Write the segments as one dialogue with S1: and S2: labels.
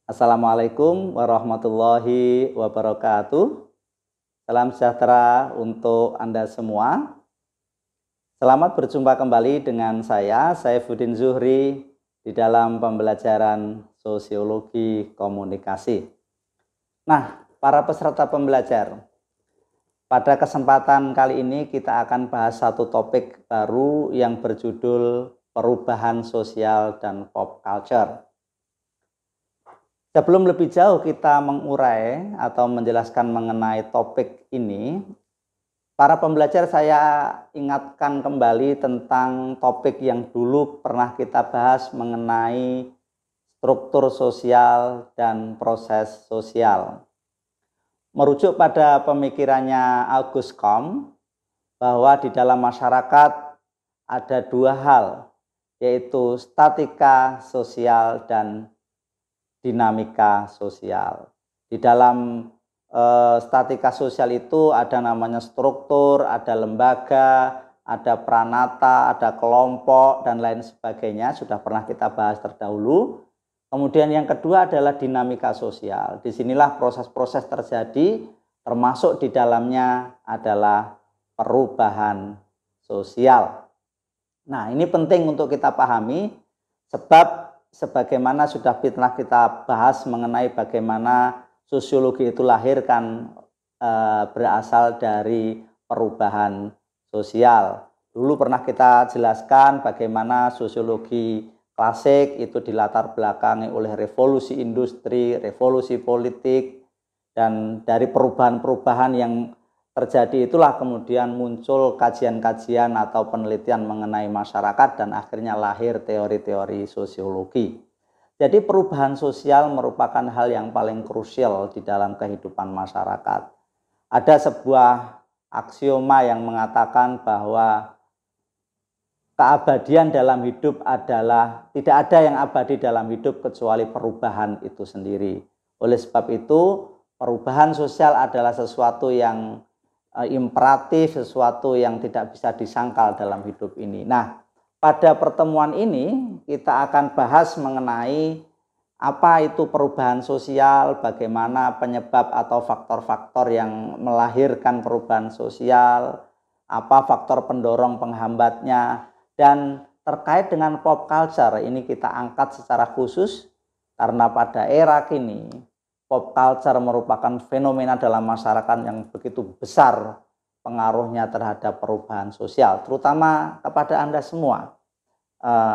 S1: Assalamualaikum warahmatullahi wabarakatuh. Salam sejahtera untuk Anda semua. Selamat berjumpa kembali dengan saya, Saifuddin Zuhri, di dalam pembelajaran Sosiologi Komunikasi. Nah, para peserta pembelajar, pada kesempatan kali ini kita akan bahas satu topik baru yang berjudul perubahan sosial dan pop culture. Sebelum lebih jauh kita mengurai atau menjelaskan mengenai topik ini, para pembelajar saya ingatkan kembali tentang topik yang dulu pernah kita bahas mengenai struktur sosial dan proses sosial. Merujuk pada pemikirannya Auguste Comte bahwa di dalam masyarakat ada dua hal, yaitu statika sosial dan dinamika sosial. Di dalam statika sosial itu ada namanya struktur, ada lembaga, ada pranata, ada kelompok, dan lain sebagainya. Sudah pernah kita bahas terdahulu. Kemudian yang kedua adalah dinamika sosial. Disinilah proses-proses terjadi, termasuk di dalamnya adalah perubahan sosial. Nah, ini penting untuk kita pahami, sebab sebagaimana sudah pernah kita bahas mengenai bagaimana sosiologi itu lahir kan berasal dari perubahan sosial. Dulu pernah kita jelaskan bagaimana sosiologi klasik itu dilatar belakangi oleh revolusi industri, revolusi politik, dan dari perubahan-perubahan yang terjadi itulah kemudian muncul kajian-kajian atau penelitian mengenai masyarakat dan akhirnya lahir teori-teori sosiologi. Jadi perubahan sosial merupakan hal yang paling krusial di dalam kehidupan masyarakat. Ada sebuah aksioma yang mengatakan bahwa keabadian dalam hidup adalah, tidak ada yang abadi dalam hidup kecuali perubahan itu sendiri. Oleh sebab itu, perubahan sosial adalah sesuatu yang imperatif, sesuatu yang tidak bisa disangkal dalam hidup ini. Nah, pada pertemuan ini kita akan bahas mengenai apa itu perubahan sosial, bagaimana penyebab atau faktor-faktor yang melahirkan perubahan sosial, apa faktor pendorong penghambatnya, dan terkait dengan pop culture ini kita angkat secara khusus karena pada era kini pop culture merupakan fenomena dalam masyarakat yang begitu besar pengaruhnya terhadap perubahan sosial, terutama kepada Anda semua.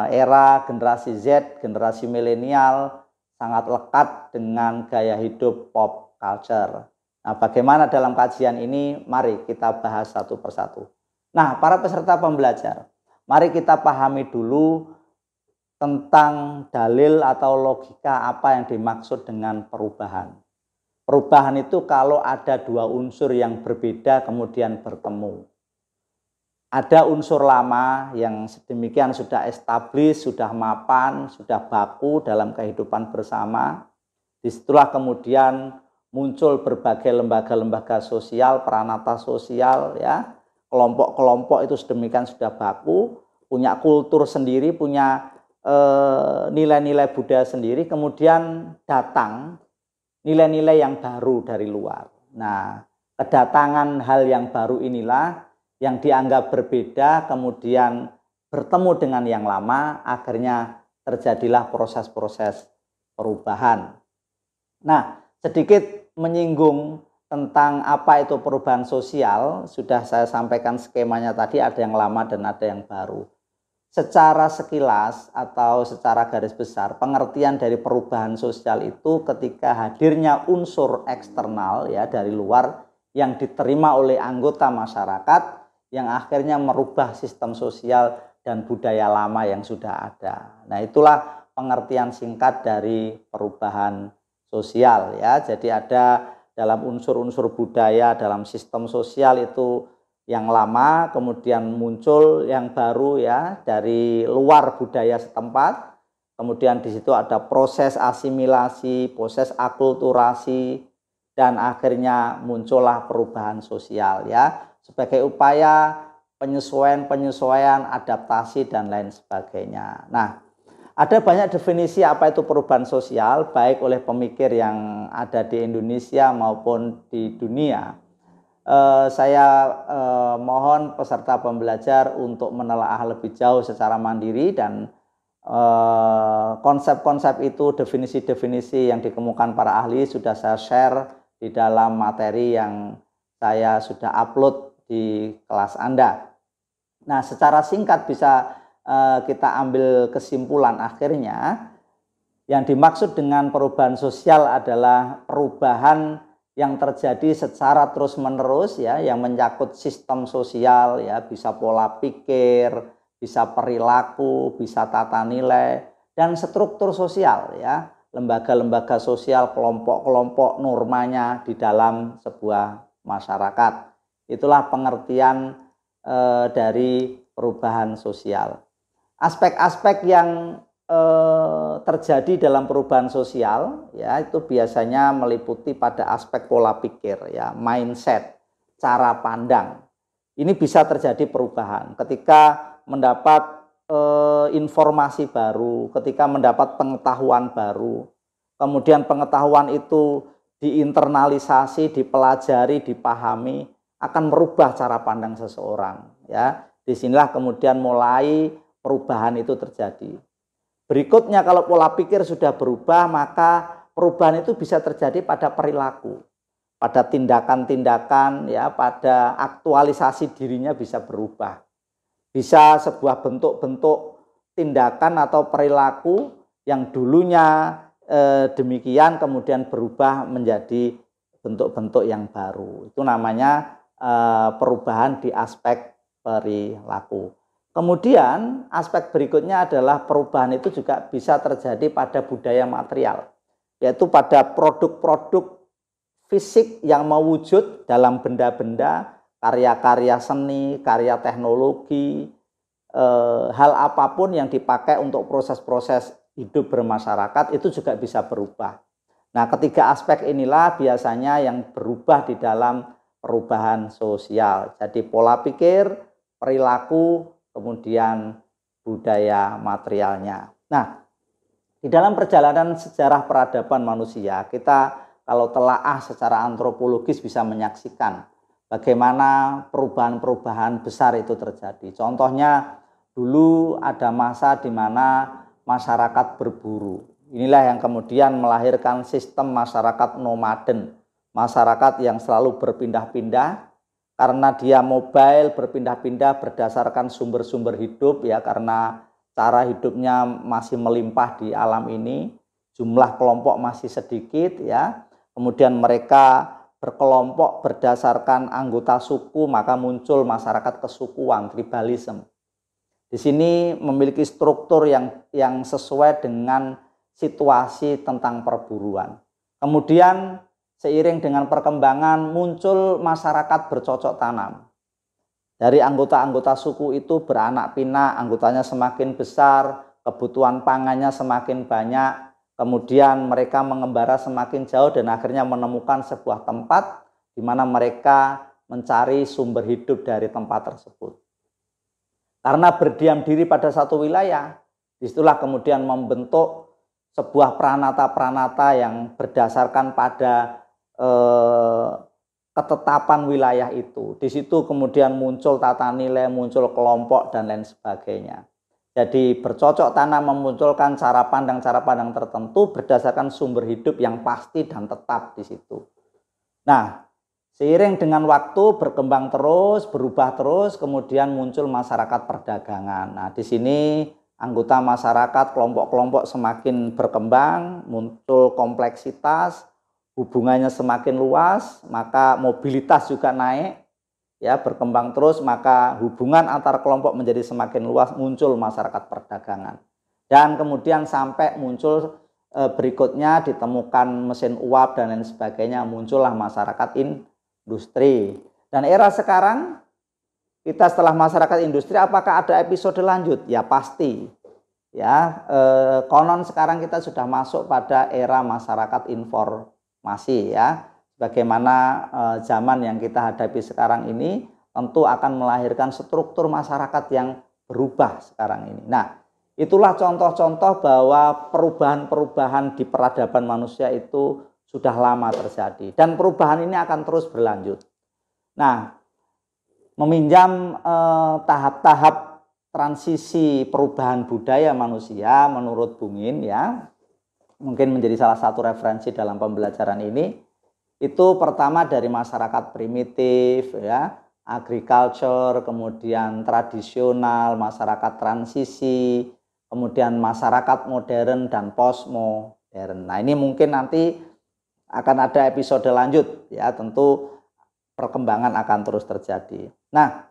S1: Era generasi Z, generasi milenial sangat lekat dengan gaya hidup pop culture. Nah, bagaimana dalam kajian ini? Mari kita bahas satu persatu. Nah, para peserta pembelajar, mari kita pahami dulu tentang dalil atau logika apa yang dimaksud dengan perubahan. Perubahan itu kalau ada dua unsur yang berbeda kemudian bertemu. Ada unsur lama yang sedemikian sudah established, sudah mapan, sudah baku dalam kehidupan bersama. Disitulah kemudian muncul berbagai lembaga-lembaga sosial, pranata sosial, ya, kelompok-kelompok itu sedemikian sudah baku, punya kultur sendiri, punya nilai-nilai budaya sendiri, kemudian datang nilai-nilai yang baru dari luar. Nah, kedatangan hal yang baru inilah yang dianggap berbeda, kemudian bertemu dengan yang lama, akhirnya terjadilah proses-proses perubahan. Nah, sedikit menyinggung tentang apa itu perubahan sosial, sudah saya sampaikan skemanya tadi, ada yang lama dan ada yang baru. Secara sekilas atau secara garis besar, pengertian dari perubahan sosial itu ketika hadirnya unsur eksternal, ya, dari luar yang diterima oleh anggota masyarakat yang akhirnya merubah sistem sosial dan budaya lama yang sudah ada. Nah, itulah pengertian singkat dari perubahan sosial, ya. Jadi ada dalam unsur-unsur budaya dalam sistem sosial itu yang lama, kemudian muncul yang baru, ya, dari luar budaya setempat. Kemudian di situ ada proses asimilasi, proses akulturasi, dan akhirnya muncullah perubahan sosial, ya, sebagai upaya penyesuaian, adaptasi, dan lain sebagainya. Nah, ada banyak definisi apa itu perubahan sosial, baik oleh pemikir yang ada di Indonesia maupun di dunia. Saya mohon peserta pembelajar untuk menelaah lebih jauh secara mandiri, dan konsep-konsep itu, definisi-definisi yang dikemukakan para ahli sudah saya share di dalam materi yang saya sudah upload di kelas Anda. Nah, secara singkat bisa kita ambil kesimpulan akhirnya, yang dimaksud dengan perubahan sosial adalah perubahan yang terjadi secara terus-menerus ya, yang menyangkut sistem sosial ya, bisa pola pikir, bisa perilaku, bisa tata nilai, dan struktur sosial ya, lembaga-lembaga sosial, kelompok-kelompok normanya di dalam sebuah masyarakat. Itulah pengertian dari perubahan sosial. Aspek-aspek yang terjadi dalam perubahan sosial ya, itu biasanya meliputi pada aspek pola pikir ya, mindset, cara pandang. Ini bisa terjadi perubahan ketika mendapat informasi baru, ketika mendapat pengetahuan baru. Kemudian pengetahuan itu diinternalisasi, dipelajari, dipahami, akan merubah cara pandang seseorang ya. Disinilah kemudian mulai perubahan itu terjadi. Berikutnya, kalau pola pikir sudah berubah, maka perubahan itu bisa terjadi pada perilaku, pada tindakan-tindakan ya, pada aktualisasi dirinya bisa berubah. Bisa sebuah bentuk-bentuk tindakan atau perilaku yang dulunya demikian kemudian berubah menjadi bentuk-bentuk yang baru. Itu namanya perubahan di aspek perilaku. Kemudian aspek berikutnya adalah perubahan itu juga bisa terjadi pada budaya material, yaitu pada produk-produk fisik yang mewujud dalam benda-benda, karya-karya seni, karya teknologi, hal apapun yang dipakai untuk proses-proses hidup bermasyarakat itu juga bisa berubah. Nah, ketiga aspek inilah biasanya yang berubah di dalam perubahan sosial. Jadi pola pikir, perilaku, kemudian budaya materialnya. Nah, di dalam perjalanan sejarah peradaban manusia, kita kalau telaah secara antropologis bisa menyaksikan bagaimana perubahan-perubahan besar itu terjadi. Contohnya, dulu ada masa di mana masyarakat berburu. Inilah yang kemudian melahirkan sistem masyarakat nomaden, masyarakat yang selalu berpindah-pindah karena dia mobile, berpindah-pindah berdasarkan sumber-sumber hidup ya, karena cara hidupnya masih melimpah di alam ini, jumlah kelompok masih sedikit ya. Kemudian mereka berkelompok berdasarkan anggota suku, maka muncul masyarakat kesukuan, tribalisme. Di sini memiliki struktur yang sesuai dengan situasi tentang perburuan. Kemudian seiring dengan perkembangan muncul masyarakat bercocok tanam. Dari anggota-anggota suku itu beranak pinak, anggotanya semakin besar, kebutuhan pangannya semakin banyak, kemudian mereka mengembara semakin jauh dan akhirnya menemukan sebuah tempat di mana mereka mencari sumber hidup dari tempat tersebut. Karena berdiam diri pada satu wilayah, disitulah kemudian membentuk sebuah pranata-pranata yang berdasarkan pada ketetapan wilayah itu. Di situ kemudian muncul tata nilai, muncul kelompok dan lain sebagainya. Jadi bercocok tanam memunculkan cara pandang tertentu berdasarkan sumber hidup yang pasti dan tetap di situ. Nah, seiring dengan waktu berkembang terus, berubah terus, kemudian muncul masyarakat perdagangan. Nah, di sini anggota masyarakat, kelompok-kelompok semakin berkembang, muncul kompleksitas, hubungannya semakin luas, maka mobilitas juga naik, ya berkembang terus, maka hubungan antar kelompok menjadi semakin luas, muncul masyarakat perdagangan. Dan kemudian sampai muncul berikutnya ditemukan mesin uap dan lain sebagainya, muncullah masyarakat industri. Dan era sekarang, kita setelah masyarakat industri, apakah ada episode lanjut? Ya pasti. Ya, konon sekarang kita sudah masuk pada era masyarakat informasi ya. Bagaimana zaman yang kita hadapi sekarang ini, tentu akan melahirkan struktur masyarakat yang berubah sekarang ini. Nah, itulah contoh-contoh bahwa perubahan-perubahan di peradaban manusia itu sudah lama terjadi dan perubahan ini akan terus berlanjut. Nah, meminjam tahap-tahap transisi perubahan budaya manusia menurut Bungin ya, mungkin menjadi salah satu referensi dalam pembelajaran ini. Itu pertama dari masyarakat primitif ya, agriculture, kemudian tradisional, masyarakat transisi, kemudian masyarakat modern dan postmodern. Nah, ini mungkin nanti akan ada episode lanjut ya, tentu perkembangan akan terus terjadi. Nah,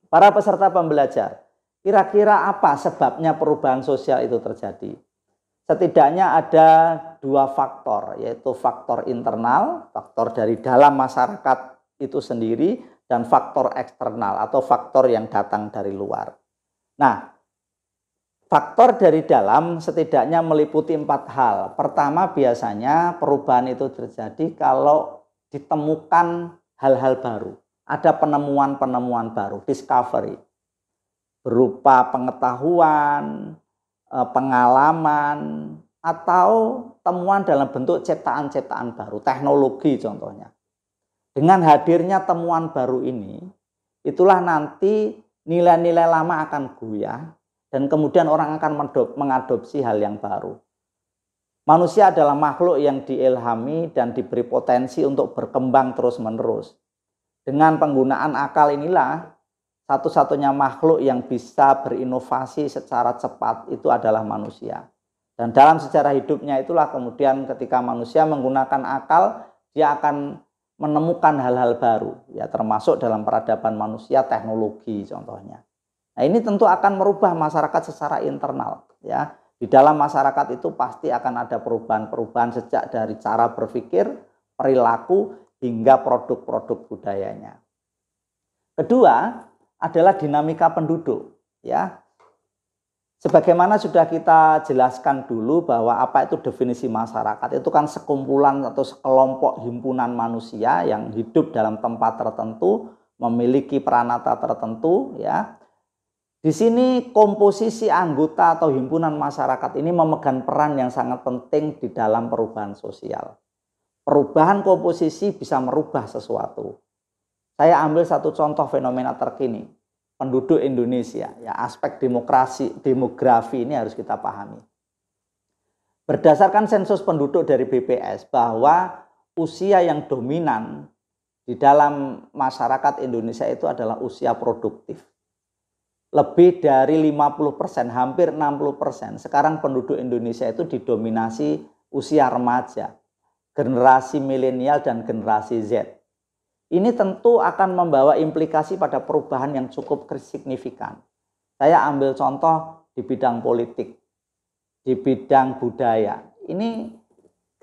S1: para peserta pembelajar, kira-kira apa sebabnya perubahan sosial itu terjadi? Setidaknya ada dua faktor, yaitu faktor internal, faktor dari dalam masyarakat itu sendiri, dan faktor eksternal atau faktor yang datang dari luar. Nah, faktor dari dalam setidaknya meliputi 4 hal. Pertama, biasanya perubahan itu terjadi kalau ditemukan hal-hal baru. Ada penemuan-penemuan baru, discovery. Berupa pengetahuan, pengalaman, atau temuan dalam bentuk ciptaan-ciptaan baru, teknologi contohnya. Dengan hadirnya temuan baru ini, itulah nanti nilai-nilai lama akan goyah dan kemudian orang akan mengadopsi hal yang baru. Manusia adalah makhluk yang diilhami dan diberi potensi untuk berkembang terus-menerus. Dengan penggunaan akal inilah satu-satunya makhluk yang bisa berinovasi secara cepat itu adalah manusia. Dan dalam sejarah hidupnya itulah kemudian ketika manusia menggunakan akal, dia akan menemukan hal-hal baru, ya termasuk dalam peradaban manusia teknologi contohnya. Nah, ini tentu akan merubah masyarakat secara internal, ya. Di dalam masyarakat itu pasti akan ada perubahan-perubahan sejak dari cara berpikir, perilaku hingga produk-produk budayanya. Kedua adalah dinamika penduduk, ya. Sebagaimana sudah kita jelaskan dulu bahwa apa itu definisi masyarakat, itu kan sekumpulan atau sekelompok himpunan manusia yang hidup dalam tempat tertentu, memiliki peranata tertentu ya. Di sini komposisi anggota atau himpunan masyarakat ini memegang peran yang sangat penting di dalam perubahan sosial. Perubahan komposisi bisa merubah sesuatu. Saya ambil satu contoh fenomena terkini. Penduduk Indonesia, ya aspek demografi ini harus kita pahami. Berdasarkan sensus penduduk dari BPS bahwa usia yang dominan di dalam masyarakat Indonesia itu adalah usia produktif. Lebih dari 50%, hampir 60%. Sekarang penduduk Indonesia itu didominasi usia remaja, generasi milenial dan generasi Z. Ini tentu akan membawa implikasi pada perubahan yang cukup signifikan. Saya ambil contoh di bidang politik, di bidang budaya. Ini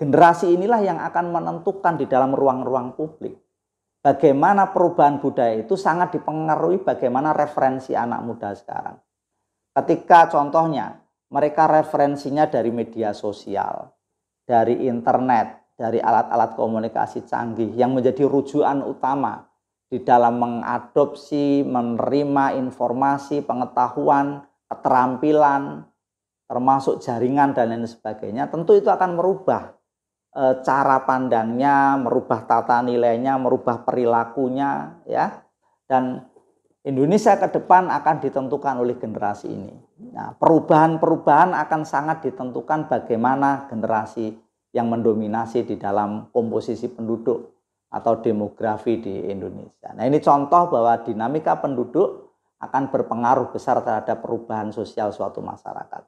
S1: generasi inilah yang akan menentukan di dalam ruang-ruang publik. Bagaimana perubahan budaya itu sangat dipengaruhi bagaimana referensi anak muda sekarang. Ketika contohnya mereka referensinya dari media sosial, dari internet, dari alat-alat komunikasi canggih yang menjadi rujukan utama di dalam mengadopsi, menerima informasi, pengetahuan, keterampilan, termasuk jaringan dan lain sebagainya, tentu itu akan merubah cara pandangnya, merubah tata nilainya, merubah perilakunya, ya. Dan Indonesia ke depan akan ditentukan oleh generasi ini. Nah, perubahan-perubahan akan sangat ditentukan bagaimana generasi yang mendominasi di dalam komposisi penduduk atau demografi di Indonesia. Nah, ini contoh bahwa dinamika penduduk akan berpengaruh besar terhadap perubahan sosial suatu masyarakat.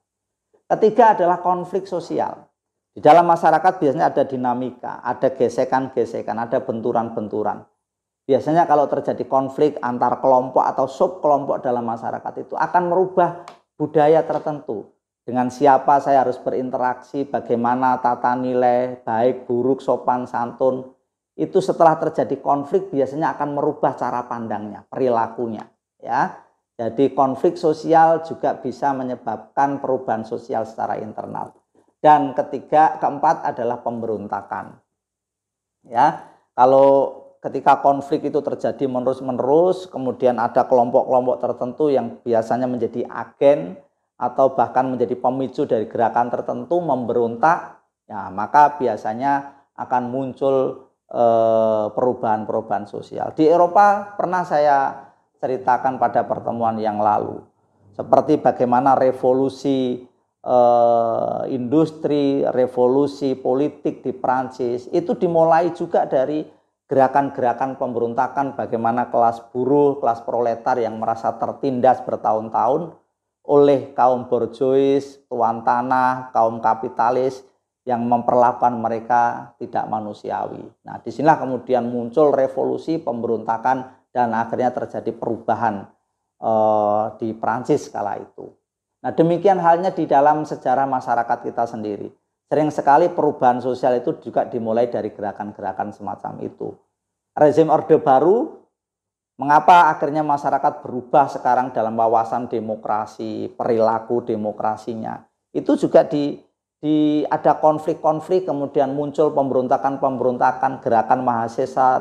S1: Ketiga adalah konflik sosial. Di dalam masyarakat biasanya ada dinamika, ada gesekan-gesekan, ada benturan-benturan. Biasanya kalau terjadi konflik antar kelompok atau subkelompok dalam masyarakat itu akan merubah budaya tertentu. Dengan siapa saya harus berinteraksi, bagaimana tata nilai, baik, buruk, sopan, santun. Itu setelah terjadi konflik biasanya akan merubah cara pandangnya, perilakunya. Ya. Jadi konflik sosial juga bisa menyebabkan perubahan sosial secara internal. Dan keempat adalah pemberontakan. Ya, kalau ketika konflik itu terjadi menerus-menerus, kemudian ada kelompok-kelompok tertentu yang biasanya menjadi agen atau bahkan menjadi pemicu dari gerakan tertentu memberontak, ya maka biasanya akan muncul perubahan-perubahan sosial. Di Eropa pernah saya ceritakan pada pertemuan yang lalu, seperti bagaimana revolusi industri, revolusi politik di Prancis itu dimulai juga dari gerakan-gerakan pemberontakan, bagaimana kelas buruh, kelas proletar yang merasa tertindas bertahun-tahun oleh kaum borjuis, tuan tanah, kaum kapitalis yang memperlakukan mereka tidak manusiawi. Nah, disinilah kemudian muncul revolusi pemberontakan dan akhirnya terjadi perubahan di Prancis kala itu. Nah, demikian halnya di dalam sejarah masyarakat kita sendiri. Sering sekali perubahan sosial itu juga dimulai dari gerakan-gerakan semacam itu. Rezim Orde Baru, mengapa akhirnya masyarakat berubah sekarang dalam wawasan demokrasi, perilaku demokrasinya. Itu juga ada konflik-konflik, kemudian muncul pemberontakan-pemberontakan, gerakan mahasiswa,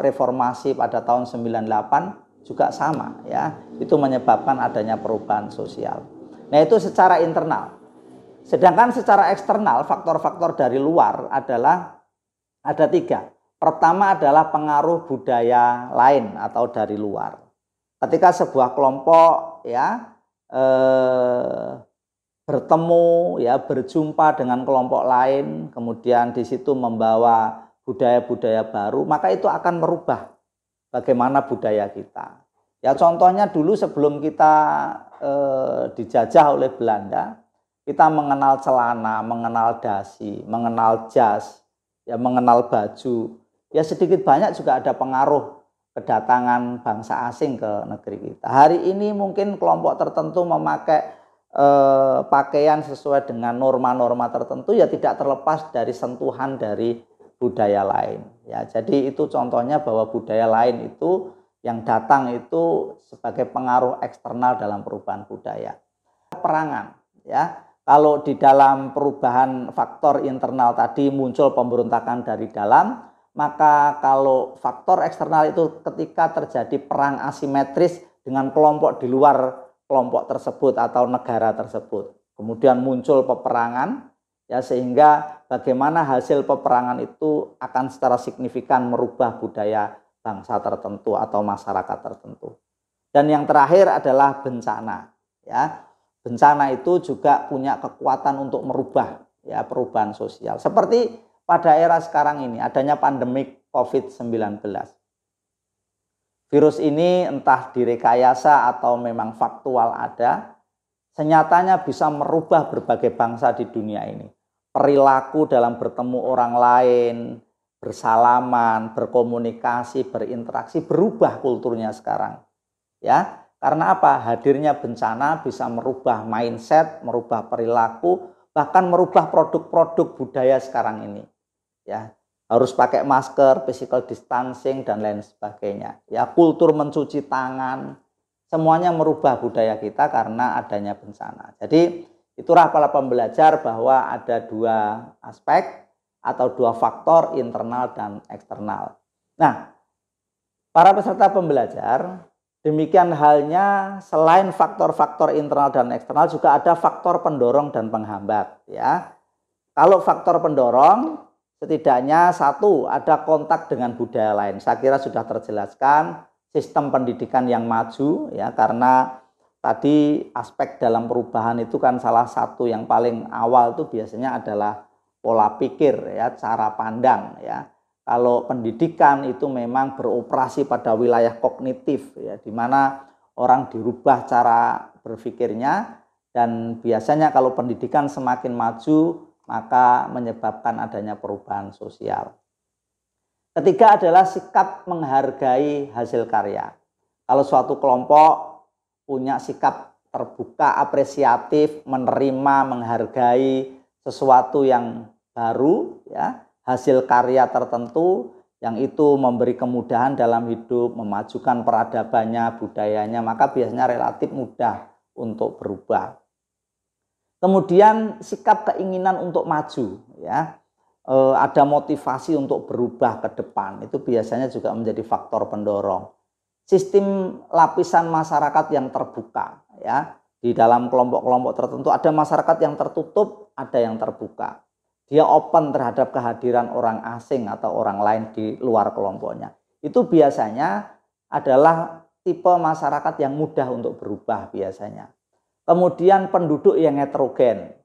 S1: reformasi pada tahun 98 juga sama ya. Itu menyebabkan adanya perubahan sosial. Nah, itu secara internal. Sedangkan secara eksternal, faktor-faktor dari luar adalah ada 3. Pertama adalah pengaruh budaya lain atau dari luar. Ketika sebuah kelompok ya bertemu ya berjumpa dengan kelompok lain, kemudian di situ membawa budaya-budaya baru, maka itu akan merubah bagaimana budaya kita. Ya contohnya dulu sebelum kita dijajah oleh Belanda, kita mengenal celana, mengenal dasi, mengenal jas, ya mengenal baju. Ya sedikit banyak juga ada pengaruh kedatangan bangsa asing ke negeri kita. Hari ini mungkin kelompok tertentu memakai pakaian sesuai dengan norma-norma tertentu, ya tidak terlepas dari sentuhan dari budaya lain. Ya, jadi itu contohnya bahwa budaya lain itu yang datang itu sebagai pengaruh eksternal dalam perubahan budaya. Perangan, ya. Kalau di dalam perubahan faktor internal tadi muncul pemberontakan dari dalam, maka kalau faktor eksternal itu ketika terjadi perang asimetris dengan kelompok di luar kelompok tersebut atau negara tersebut, kemudian muncul peperangan, ya sehingga bagaimana hasil peperangan itu akan secara signifikan merubah budaya bangsa tertentu atau masyarakat tertentu. Dan yang terakhir adalah bencana, ya. Bencana itu juga punya kekuatan untuk merubah ya perubahan sosial. Seperti pada era sekarang ini adanya pandemik COVID-19. Virus ini entah direkayasa atau memang faktual ada, senyatanya bisa merubah berbagai bangsa di dunia ini. Perilaku dalam bertemu orang lain, bersalaman, berkomunikasi, berinteraksi, berubah kulturnya sekarang. Ya, karena apa? Hadirnya bencana bisa merubah mindset, merubah perilaku, bahkan merubah produk-produk budaya sekarang ini. Ya, harus pakai masker, physical distancing dan lain sebagainya. Ya, kultur mencuci tangan, semuanya merubah budaya kita karena adanya bencana. Jadi itulah para pembelajar bahwa ada 2 aspek atau 2 faktor internal dan eksternal. Nah, para peserta pembelajar, demikian halnya selain faktor-faktor internal dan eksternal juga ada faktor pendorong dan penghambat. Ya, kalau faktor pendorong setidaknya 1 ada kontak dengan budaya lain. Saya kira sudah terjelaskan sistem pendidikan yang maju ya, karena tadi aspek dalam perubahan itu kan salah satu yang paling awal itu biasanya adalah pola pikir ya, cara pandang ya. Kalau pendidikan itu memang beroperasi pada wilayah kognitif ya, di mana orang dirubah cara berpikirnya, dan biasanya kalau pendidikan semakin maju maka menyebabkan adanya perubahan sosial. Ketiga adalah sikap menghargai hasil karya. Kalau suatu kelompok punya sikap terbuka, apresiatif, menerima, menghargai sesuatu yang baru, ya, hasil karya tertentu yang itu memberi kemudahan dalam hidup, memajukan peradabannya, budayanya, maka biasanya relatif mudah untuk berubah. Kemudian sikap keinginan untuk maju, ya. ada motivasi untuk berubah ke depan, itu biasanya juga menjadi faktor pendorong. Sistem lapisan masyarakat yang terbuka, ya, di dalam kelompok-kelompok tertentu ada masyarakat yang tertutup, ada yang terbuka. Dia open terhadap kehadiran orang asing atau orang lain di luar kelompoknya. Itu biasanya adalah tipe masyarakat yang mudah untuk berubah biasanya. Kemudian penduduk yang heterogen,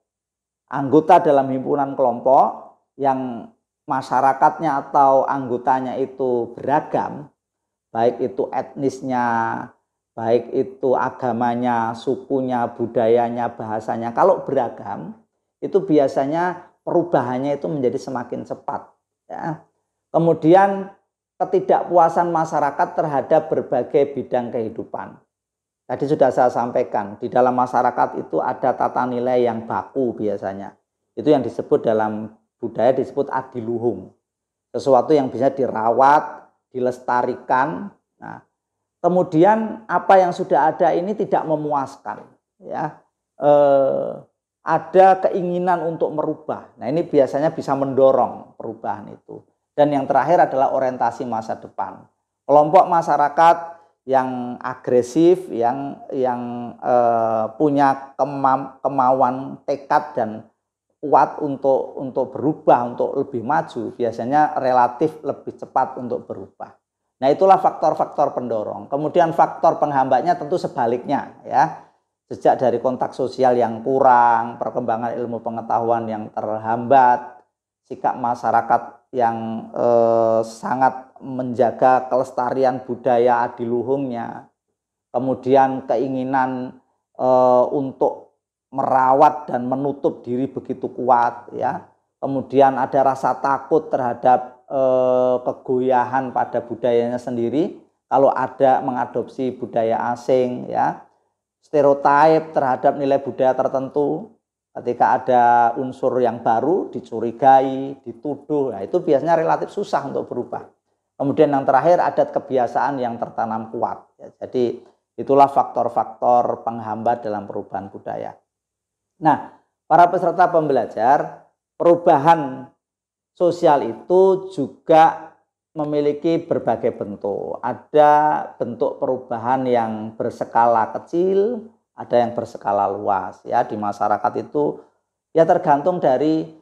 S1: anggota dalam himpunan kelompok yang masyarakatnya atau anggotanya itu beragam, baik itu etnisnya, baik itu agamanya, sukunya, budayanya, bahasanya. Kalau beragam, itu biasanya perubahannya itu menjadi semakin cepat. Ya. Kemudian ketidakpuasan masyarakat terhadap berbagai bidang kehidupan. Tadi sudah saya sampaikan, di dalam masyarakat itu ada tata nilai yang baku biasanya. Itu yang disebut dalam budaya disebut adiluhung. Sesuatu yang bisa dirawat, dilestarikan. Nah, kemudian apa yang sudah ada ini tidak memuaskan, ya. Ada keinginan untuk merubah. Nah, ini biasanya bisa mendorong perubahan itu. Dan yang terakhir adalah orientasi masa depan. Kelompok masyarakat yang agresif, yang punya kemauan, tekad dan kuat untuk berubah, untuk lebih maju, biasanya relatif lebih cepat untuk berubah. Nah, itulah faktor-faktor pendorong. Kemudian faktor penghambatnya tentu sebaliknya, ya. Sejak dari kontak sosial yang kurang, perkembangan ilmu pengetahuan yang terhambat, sikap masyarakat yang sangat menjaga kelestarian budaya adiluhungnya, kemudian keinginan untuk merawat dan menutup diri begitu kuat, ya. Kemudian ada rasa takut terhadap kegoyahan pada budayanya sendiri kalau ada mengadopsi budaya asing, ya. Stereotip terhadap nilai budaya tertentu, ketika ada unsur yang baru dicurigai, dituduh, nah itu biasanya relatif susah untuk berubah. Kemudian yang terakhir adat kebiasaan yang tertanam kuat, ya. Jadi itulah faktor-faktor penghambat dalam perubahan budaya. Nah, para peserta pembelajar, perubahan sosial itu juga memiliki berbagai bentuk. Ada bentuk perubahan yang berskala kecil, ada yang berskala luas, ya. Di masyarakat itu ya tergantung dari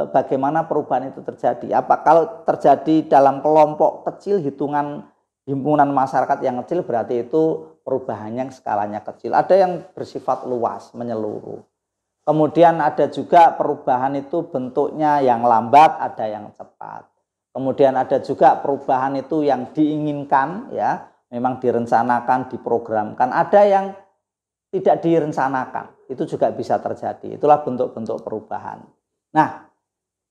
S1: bagaimana perubahan itu terjadi. Apa kalau terjadi dalam kelompok kecil, himpunan masyarakat yang kecil, berarti itu perubahannya skalanya kecil. Ada yang bersifat luas, menyeluruh. Kemudian ada juga perubahan itu bentuknya yang lambat, ada yang cepat. Kemudian ada juga perubahan itu yang diinginkan, ya, memang direncanakan, diprogramkan. Ada yang tidak direncanakan, itu juga bisa terjadi. Itulah bentuk-bentuk perubahan. Nah,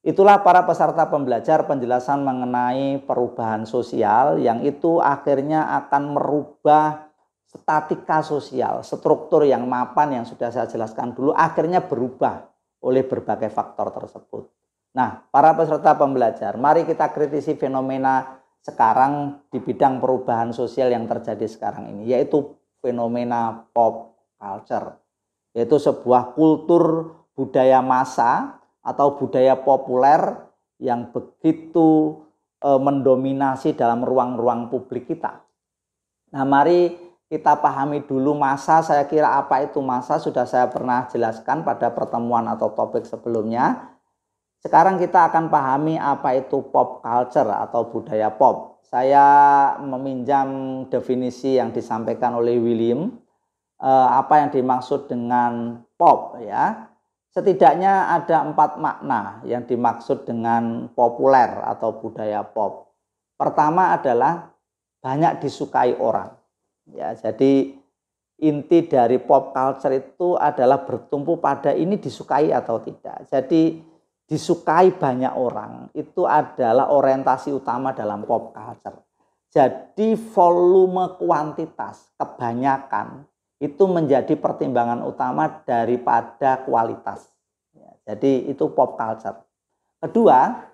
S1: itulah para peserta pembelajar penjelasan mengenai perubahan sosial yang itu akhirnya akan merubah statika sosial, struktur yang mapan yang sudah saya jelaskan dulu akhirnya berubah oleh berbagai faktor tersebut. Nah, para peserta pembelajar, mari kita kritisi fenomena sekarang di bidang perubahan sosial yang terjadi sekarang ini, yaitu fenomena pop culture, yaitu sebuah kultur budaya massa atau budaya populer yang begitu mendominasi dalam ruang-ruang publik kita. Nah, mari kita pahami dulu massa. Saya kira apa itu massa sudah saya pernah jelaskan pada pertemuan atau topik sebelumnya. Sekarang kita akan pahami apa itu pop culture atau budaya pop. Saya meminjam definisi yang disampaikan oleh William. Apa yang dimaksud dengan pop, ya. Setidaknya ada 4 makna yang dimaksud dengan populer atau budaya pop. Pertama adalah banyak disukai orang. Ya, jadi inti dari pop culture itu adalah bertumpu pada ini disukai atau tidak. Jadi disukai banyak orang itu adalah orientasi utama dalam pop culture. Jadi volume kuantitas, kebanyakan itu menjadi pertimbangan utama daripada kualitas. Ya, jadi itu pop culture. Kedua,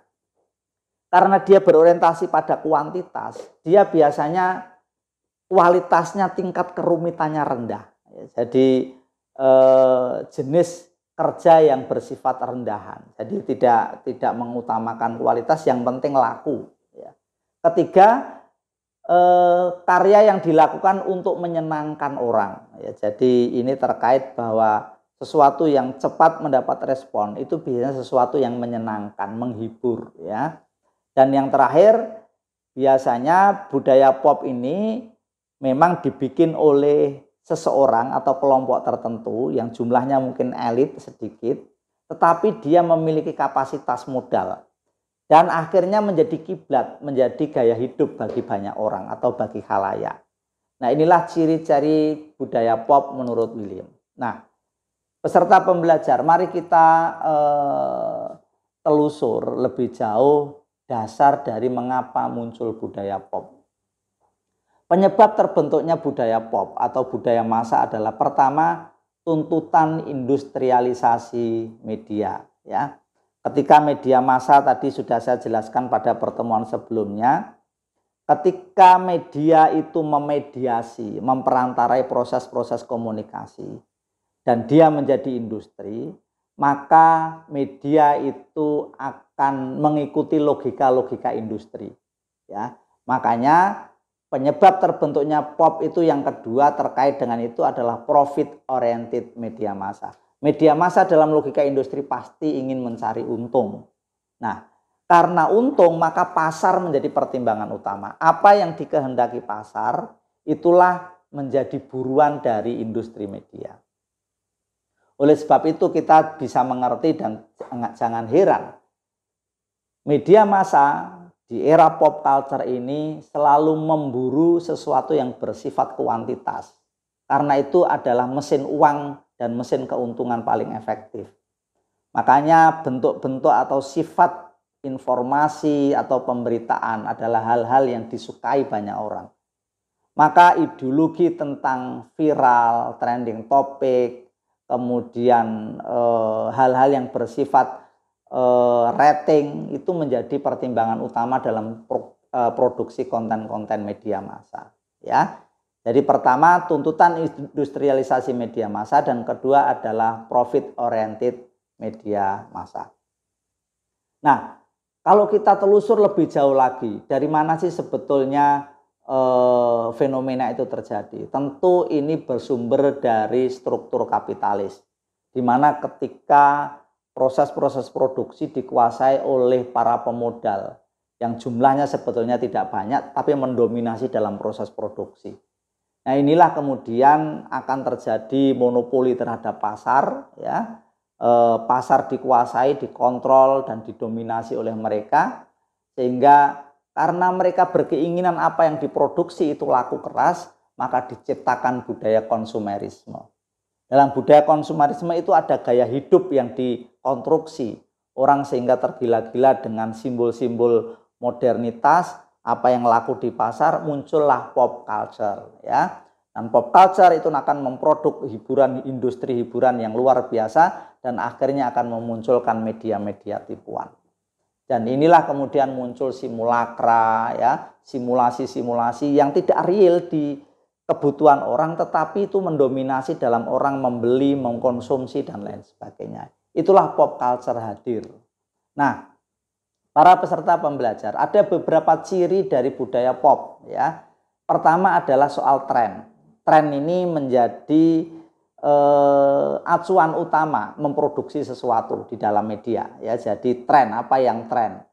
S1: karena dia berorientasi pada kuantitas, dia biasanya kualitasnya tingkat kerumitannya rendah. Jadi jenis kerja yang bersifat rendahan. Jadi tidak mengutamakan kualitas, yang penting laku. Ya. Ketiga, karya yang dilakukan untuk menyenangkan orang. Ya, jadi ini terkait bahwa sesuatu yang cepat mendapat respon itu biasanya sesuatu yang menyenangkan, menghibur. Ya. Dan yang terakhir, biasanya budaya pop ini memang dibikin oleh seseorang atau kelompok tertentu yang jumlahnya mungkin elit sedikit, tetapi dia memiliki kapasitas modal dan akhirnya menjadi kiblat, menjadi gaya hidup bagi banyak orang atau bagi khalayak. Nah, inilah ciri-ciri budaya pop menurut William. Nah, peserta pembelajar, mari kita telusur lebih jauh dasar dari mengapa muncul budaya pop. Penyebab terbentuknya budaya pop atau budaya massa adalah pertama, tuntutan industrialisasi media. Ya, ketika media massa tadi sudah saya jelaskan pada pertemuan sebelumnya, ketika media itu memediasi, memperantarai proses-proses komunikasi, dan dia menjadi industri, maka media itu akan mengikuti logika-logika industri. Ya, makanya penyebab terbentuknya pop itu yang kedua terkait dengan itu adalah profit oriented media massa. Media massa dalam logika industri pasti ingin mencari untung. Nah, karena untung maka pasar menjadi pertimbangan utama. Apa yang dikehendaki pasar itulah menjadi buruan dari industri media. Oleh sebab itu kita bisa mengerti dan jangan heran, media massa di era pop culture ini selalu memburu sesuatu yang bersifat kuantitas. Karena itu adalah mesin uang dan mesin keuntungan paling efektif. Makanya bentuk-bentuk atau sifat informasi atau pemberitaan adalah hal-hal yang disukai banyak orang. Maka ideologi tentang viral, trending topik, kemudian hal-hal yang bersifat rating itu menjadi pertimbangan utama dalam produksi konten-konten media massa. Ya, jadi pertama tuntutan industrialisasi media massa dan kedua adalah profit oriented media massa. Nah, kalau kita telusur lebih jauh lagi, dari mana sih sebetulnya fenomena itu terjadi? Tentu ini bersumber dari struktur kapitalis, di mana ketika proses-proses produksi dikuasai oleh para pemodal yang jumlahnya sebetulnya tidak banyak tapi mendominasi dalam proses produksi. Nah, inilah kemudian akan terjadi monopoli terhadap pasar, ya. Pasar dikuasai, dikontrol dan didominasi oleh mereka, sehingga karena mereka berkeinginan apa yang diproduksi itu laku keras, maka diciptakan budaya konsumerisme. Dalam budaya konsumerisme itu ada gaya hidup yang dikonstruksi orang sehingga tergila-gila dengan simbol-simbol modernitas, apa yang laku di pasar, muncullah pop culture, ya. Dan pop culture itu akan memproduk hiburan, industri hiburan yang luar biasa dan akhirnya akan memunculkan media-media tipuan. Dan inilah kemudian muncul simulakra, ya, simulasi-simulasi yang tidak real di kebutuhan orang, tetapi itu mendominasi dalam orang membeli, mengkonsumsi dan lain sebagainya. Itulah pop culture hadir. Nah, para peserta pembelajar, ada beberapa ciri dari budaya pop, ya. Pertama adalah soal tren. Tren ini menjadi acuan utama memproduksi sesuatu di dalam media, ya. Jadi tren, apa yang tren.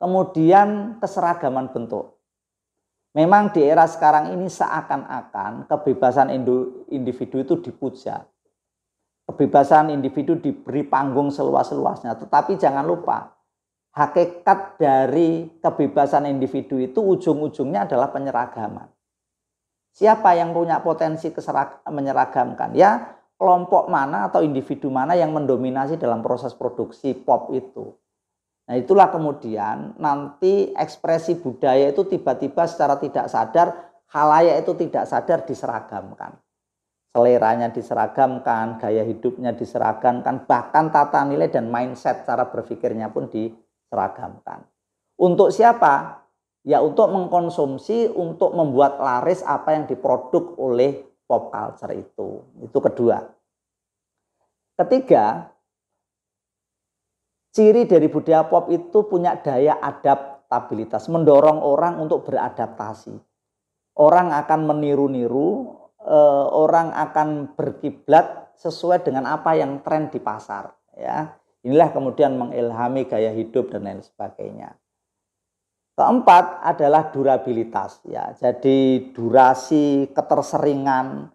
S1: Kemudian keseragaman bentuk. Memang di era sekarang ini seakan-akan kebebasan individu itu dipuja. Kebebasan individu diberi panggung seluas-luasnya. Tetapi jangan lupa, hakikat dari kebebasan individu itu ujung-ujungnya adalah penyeragaman. Siapa yang punya potensi menyeragamkan? Ya, kelompok mana atau individu mana yang mendominasi dalam proses produksi pop itu. Nah, itulah kemudian nanti ekspresi budaya itu tiba-tiba secara tidak sadar, khalayak itu tidak sadar diseragamkan. Seleranya diseragamkan, gaya hidupnya diseragamkan, bahkan tata nilai dan mindset cara berpikirnya pun diseragamkan. Untuk siapa? Ya untuk mengkonsumsi, untuk membuat laris apa yang diproduk oleh pop culture itu. Itu kedua. Ketiga, ciri dari budaya pop itu punya daya adaptabilitas, mendorong orang untuk beradaptasi. Orang akan meniru-niru, orang akan berkiblat sesuai dengan apa yang tren di pasar. Ya, inilah kemudian mengilhami gaya hidup dan lain sebagainya. Keempat adalah durabilitas. Ya, jadi durasi, keterseringan.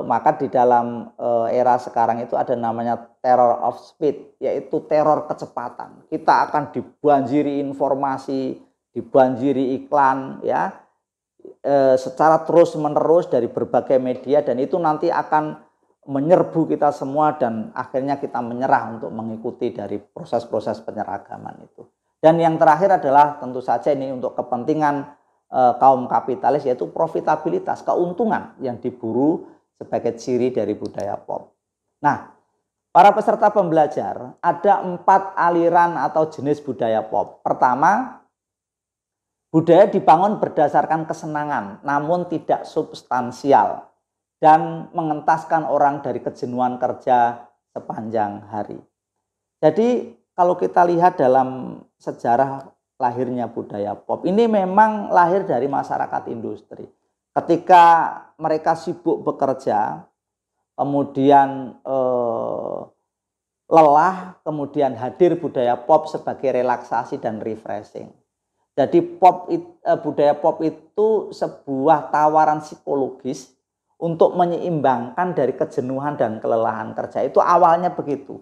S1: Maka di dalam era sekarang itu ada namanya terror of speed, yaitu teror kecepatan. Kita akan dibanjiri informasi, dibanjiri iklan, ya, secara terus-menerus dari berbagai media, dan itu nanti akan menyerbu kita semua dan akhirnya kita menyerah untuk mengikuti dari proses-proses penyeragaman itu. Dan yang terakhir adalah tentu saja ini untuk kepentingan kaum kapitalis, yaitu profitabilitas, keuntungan yang diburu sebagai ciri dari budaya pop. Nah, para peserta pembelajar, ada 4 aliran atau jenis budaya pop. Pertama, budaya dibangun berdasarkan kesenangan, namun tidak substansial dan mengentaskan orang dari kejenuhan kerja sepanjang hari. Jadi kalau kita lihat dalam sejarah lahirnya budaya pop, ini memang lahir dari masyarakat industri. Ketika mereka sibuk bekerja, kemudian lelah, kemudian hadir budaya pop sebagai relaksasi dan refreshing. Jadi budaya pop itu sebuah tawaran psikologis untuk menyeimbangkan dari kejenuhan dan kelelahan kerja. Itu awalnya begitu.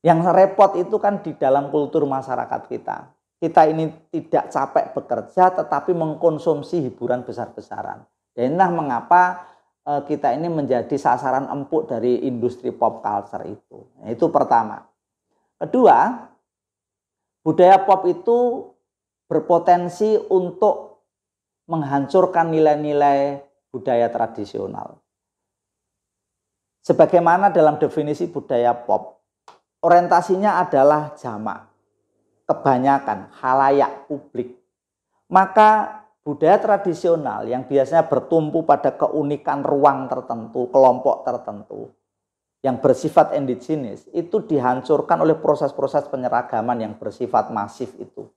S1: Yang repot itu kan di dalam kultur masyarakat kita. Kita ini tidak capek bekerja tetapi mengkonsumsi hiburan besar-besaran. Dan inilah mengapa kita ini menjadi sasaran empuk dari industri pop culture itu. Nah, itu pertama. Kedua, budaya pop itu berpotensi untuk menghancurkan nilai-nilai budaya tradisional. Sebagaimana dalam definisi budaya pop, orientasinya adalah jamak, kebanyakan, khalayak, publik. Maka budaya tradisional yang biasanya bertumpu pada keunikan ruang tertentu, kelompok tertentu, yang bersifat indigenis, itu dihancurkan oleh proses-proses penyeragaman yang bersifat masif itu.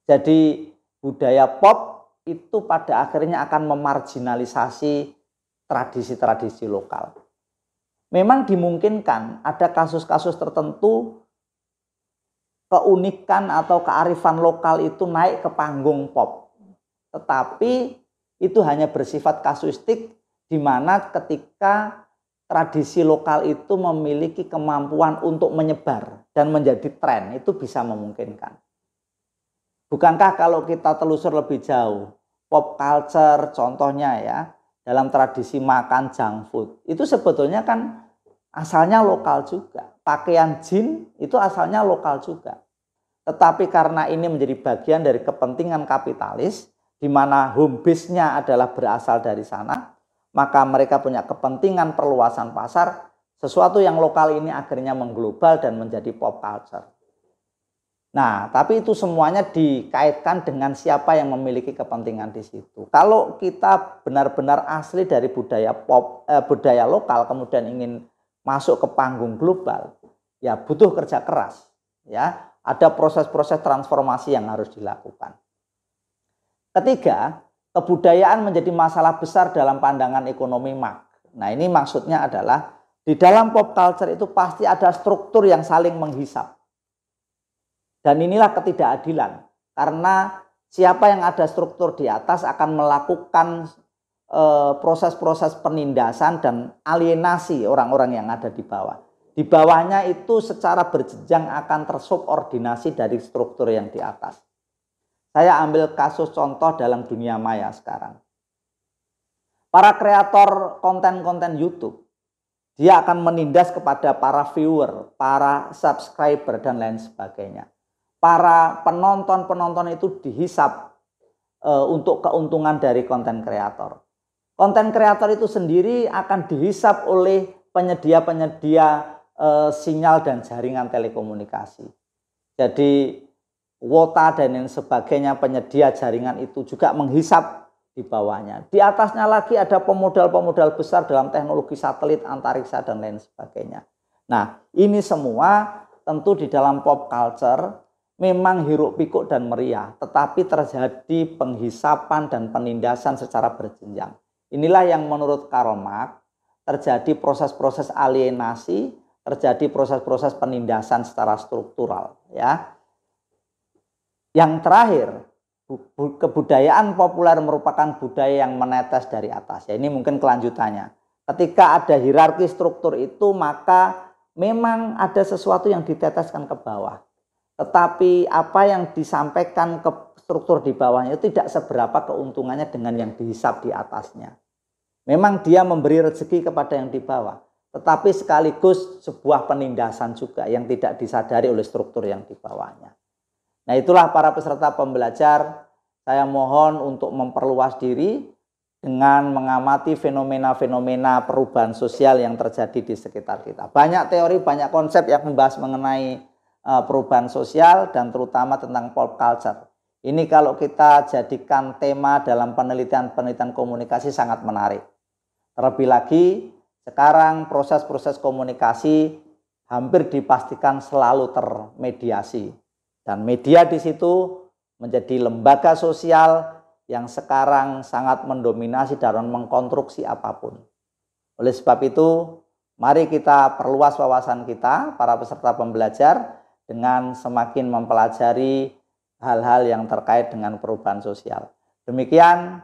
S1: Jadi budaya pop itu pada akhirnya akan memarginalisasi tradisi-tradisi lokal. Memang dimungkinkan ada kasus-kasus tertentu keunikan atau kearifan lokal itu naik ke panggung pop. Tetapi itu hanya bersifat kasuistik, di mana ketika tradisi lokal itu memiliki kemampuan untuk menyebar dan menjadi tren, itu bisa memungkinkan. Bukankah kalau kita telusur lebih jauh, pop culture contohnya ya, dalam tradisi makan junk food, itu sebetulnya kan asalnya lokal juga. Pakaian jin itu asalnya lokal juga. Tetapi karena ini menjadi bagian dari kepentingan kapitalis, di mana home base-nya adalah berasal dari sana, maka mereka punya kepentingan perluasan pasar, sesuatu yang lokal ini akhirnya mengglobal dan menjadi pop culture. Nah, tapi itu semuanya dikaitkan dengan siapa yang memiliki kepentingan di situ. Kalau kita benar-benar asli dari budaya pop, budaya lokal, kemudian ingin masuk ke panggung global, ya butuh kerja keras, ya ada proses-proses transformasi yang harus dilakukan. Ketiga, kebudayaan menjadi masalah besar dalam pandangan ekonomi Marx. Nah, ini maksudnya adalah di dalam pop culture itu pasti ada struktur yang saling menghisap. Dan inilah ketidakadilan, karena siapa yang ada struktur di atas akan melakukan proses-proses penindasan dan alienasi orang-orang yang ada di bawah. Di bawahnya itu secara berjenjang akan tersubordinasi dari struktur yang di atas. Saya ambil kasus contoh dalam dunia maya sekarang. Para kreator konten-konten YouTube, dia akan menindas kepada para viewer, para subscriber, dan lain sebagainya. Para penonton-penonton itu dihisap untuk keuntungan dari konten kreator. Konten kreator itu sendiri akan dihisap oleh penyedia-penyedia sinyal dan jaringan telekomunikasi. Jadi wota dan lain sebagainya, penyedia jaringan itu juga menghisap di bawahnya. Di atasnya lagi ada pemodal-pemodal besar dalam teknologi satelit, antariksa, dan lain sebagainya. Nah, ini semua tentu di dalam pop culture memang hiruk pikuk dan meriah, tetapi terjadi penghisapan dan penindasan secara berjenjang. Inilah yang menurut Karl Marx terjadi proses-proses alienasi, terjadi proses-proses penindasan secara struktural, ya. Yang terakhir, kebudayaan populer merupakan budaya yang menetes dari atas. Ya, ini mungkin kelanjutannya. Ketika ada hierarki struktur itu, maka memang ada sesuatu yang diteteskan ke bawah. Tetapi apa yang disampaikan ke struktur di bawahnya itu tidak seberapa keuntungannya dengan yang dihisap di atasnya. Memang dia memberi rezeki kepada yang di bawah, tetapi sekaligus sebuah penindasan juga yang tidak disadari oleh struktur yang di bawahnya. Nah, itulah para peserta pembelajar, saya mohon untuk memperluas diri dengan mengamati fenomena-fenomena perubahan sosial yang terjadi di sekitar kita. Banyak teori, banyak konsep yang membahas mengenai perubahan sosial dan terutama tentang pop culture. Ini kalau kita jadikan tema dalam penelitian-penelitian komunikasi sangat menarik. Terlebih lagi sekarang proses-proses komunikasi hampir dipastikan selalu termediasi dan media di situ menjadi lembaga sosial yang sekarang sangat mendominasi dalam mengkonstruksi apapun. Oleh sebab itu, mari kita perluas wawasan kita para peserta pembelajar dengan semakin mempelajari hal-hal yang terkait dengan perubahan sosial. Demikian,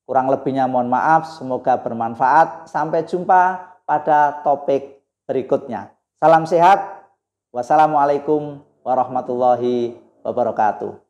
S1: kurang lebihnya mohon maaf, semoga bermanfaat. Sampai jumpa pada topik berikutnya. Salam sehat. Wassalamualaikum warahmatullahi wabarakatuh.